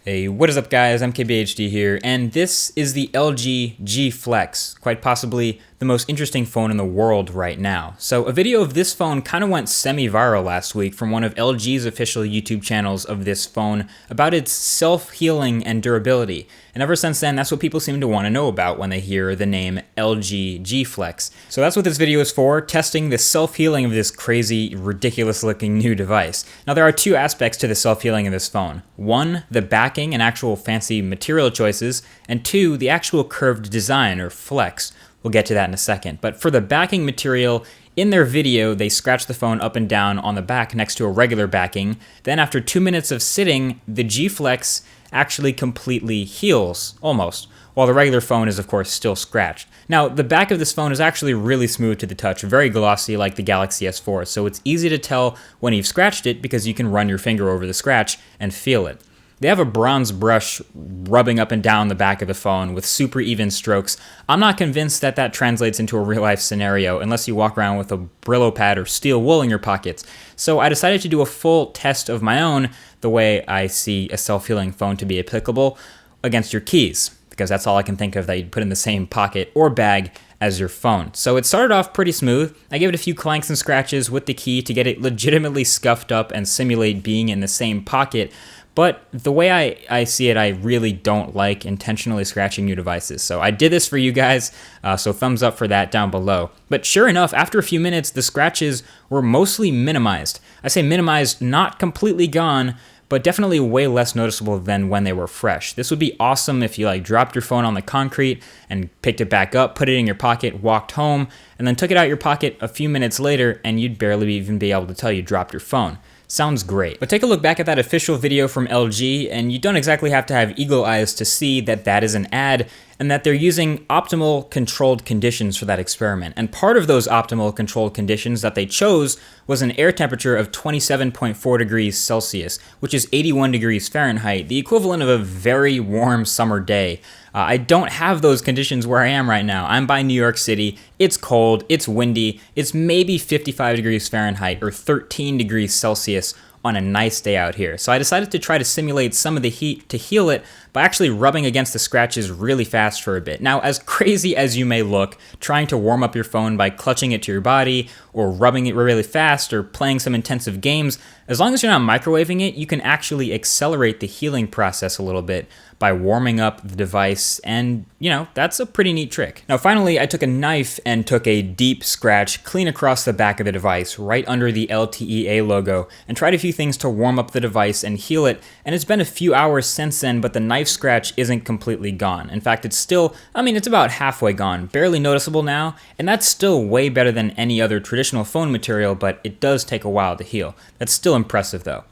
Hey, what is up guys? I'm KBHD here, and this is the LG G Flex, quite possibly the most interesting phone in the world right now. So a video of this phone kind of went semi-viral last week from one of LG's official YouTube channels of this phone about its self-healing and durability. And ever since then, that's what people seem to want to know about when they hear the name LG G Flex. So that's what this video is for, testing the self-healing of this crazy, ridiculous-looking new device. Now there are two aspects to the self-healing of this phone. One, the backing and actual fancy material choices, and two, the actual curved design, or flex. We'll get to that in a second. But for the backing material, in their video, they scratch the phone up and down on the back next to a regular backing. Then after 2 minutes of sitting, the G Flex actually completely heals, almost, while the regular phone is of course still scratched. Now, the back of this phone is actually really smooth to the touch, very glossy like the Galaxy S4, so it's easy to tell when you've scratched it because you can run your finger over the scratch and feel it. They have a bronze brush rubbing up and down the back of the phone with super even strokes. I'm not convinced that that translates into a real-life scenario unless you walk around with a Brillo pad or steel wool in your pockets. So I decided to do a full test of my own, the way I see a self-healing phone to be applicable, against your keys, because that's all I can think of that you'd put in the same pocket or bag as your phone. So it started off pretty smooth. I gave it a few clanks and scratches with the key to get it legitimately scuffed up and simulate being in the same pocket. But the way I see it, I really don't like intentionally scratching new devices. So I did this for you guys, so thumbs up for that down below. But sure enough, after a few minutes, the scratches were mostly minimized. I say minimized, not completely gone, but definitely way less noticeable than when they were fresh. This would be awesome if you dropped your phone on the concrete and picked it back up, put it in your pocket, walked home, and then took it out your pocket a few minutes later, and you'd barely even be able to tell you dropped your phone. Sounds great. But take a look back at that official video from LG, and you don't exactly have to have eagle eyes to see that that is an ad, and that they're using optimal controlled conditions for that experiment. And part of those optimal controlled conditions that they chose was an air temperature of 27.4 degrees Celsius, which is 81 degrees Fahrenheit, the equivalent of a very warm summer day. I don't have those conditions where I am right now. I'm by New York City. It's cold, it's windy, it's maybe 55 degrees Fahrenheit or 13 degrees Celsius on a nice day out here. So I decided to try to simulate some of the heat to heal it by actually rubbing against the scratches really fast for a bit. Now, as crazy as you may look, trying to warm up your phone by clutching it to your body or rubbing it really fast or playing some intensive games, as long as you're not microwaving it, you can actually accelerate the healing process a little bit by warming up the device, and that's a pretty neat trick. Now finally, I took a knife and took a deep scratch clean across the back of the device, right under the LTEA logo, and tried a few things to warm up the device and heal it, and it's been a few hours since then, but the knife scratch isn't completely gone. In fact, it's still, it's about halfway gone, barely noticeable now, and that's still way better than any other traditional phone material, but it does take a while to heal. That's still impressive though.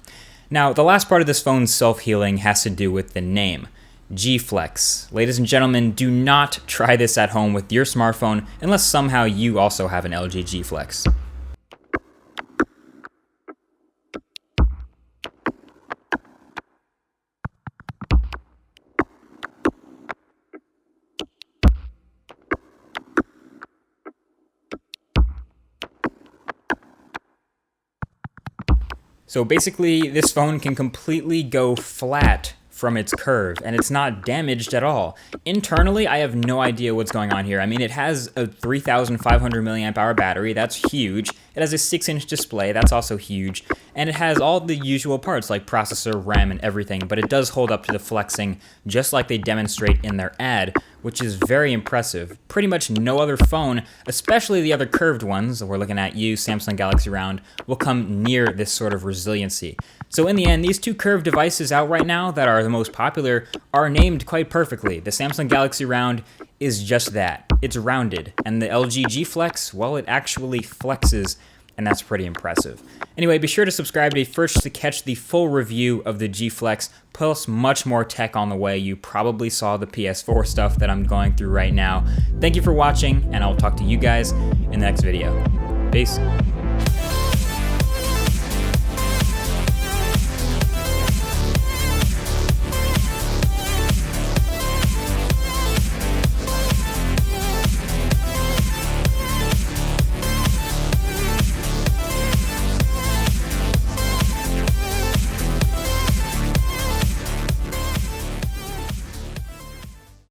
Now, the last part of this phone's self-healing has to do with the name. G Flex. Ladies and gentlemen, do not try this at home with your smartphone unless somehow you also have an LG G Flex. So basically, this phone can completely go flat from its curve, and it's not damaged at all. Internally, I have no idea what's going on here. It has a 3,500 milliamp hour battery, that's huge. It has a 6-inch display, that's also huge. And it has all the usual parts like processor, RAM, and everything, but it does hold up to the flexing just like they demonstrate in their ad, which is very impressive. Pretty much no other phone, especially the other curved ones that we're looking at, Samsung Galaxy Round, will come near this sort of resiliency. So in the end, these two curved devices out right now that are the most popular are named quite perfectly. The Samsung Galaxy Round is just that. It's rounded. And the LG G Flex, well, it actually flexes, and that's pretty impressive. Anyway, be sure to subscribe today first to catch the full review of the G Flex, plus much more tech on the way. You probably saw the PS4 stuff that I'm going through right now. Thank you for watching, and I'll talk to you guys in the next video. Peace.